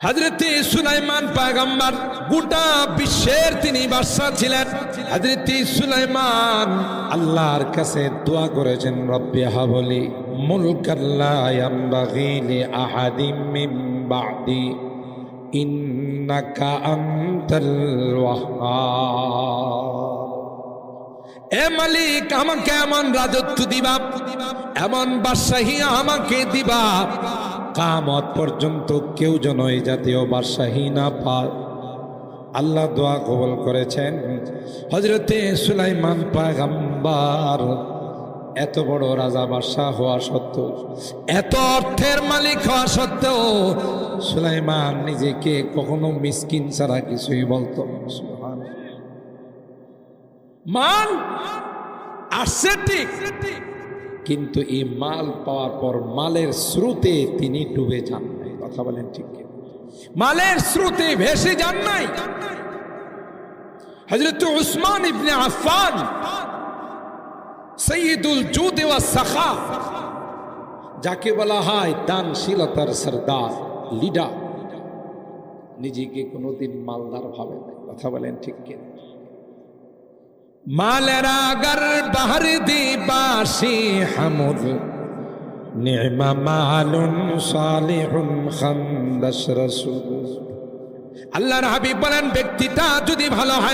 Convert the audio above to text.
হযরতে সুলাইমান পয়গম্বর গোটা বিশ্বের তিনি বাদশা ছিলেন। হযরতে সুলাইমান আল্লাহর কাছে দোয়া করেছেন, রব্বি হাবলি মুলকান লা ইয়ানবাগি লি আহাদিম মিন বা'দি ইন্নাকা আনতাল ওয়াহ্হাব। এ মালিক, আমাকে এমন রাজত্ব দিবা, এমন বাদশাহী আমাকে দিবা, কিয়ামত পর্যন্ত কেউ যেন এই জাতীয় বাদশাহী না পায়। আল্লাহ দোয়া কবুল করেছেন। হযরতে সুলাইমান পয়গম্বর এত বড় রাজা বাদশাহ হওয়া সত্ত্বেও, এত অর্থের মালিক হওয়া সত্ত্বেও সুলাইমান নিজেকে কখনো মিসকিন ছাড়া কিছুই বলতো না। মাল আসছে ঠিক, কিন্তু এই মাল পাওয়ার পর মালের স্রোতে তিনি ডুবে যান নাই। কথা বলেন ঠিক কি? মালের স্রোতে ভেসে যান নাই। হযরত উসমান ইবনে আফফান সাইয়্যিদুল জুদ ওয়াস সাখা, যাকে বলা হয় দানশীলতার সরদার, লিডার, নিজেকে কোনোদিন মালদার ভাবে নাই। কথা বলেন ঠিক কি? মালেরা আগার বাহার দি বাসি হামুদ নি'মা মালুন সালিহুন খান্দাস রাসূল। আল্লাহর হাবিব বলেন, ব্যক্তিটা যদি ভালো হয়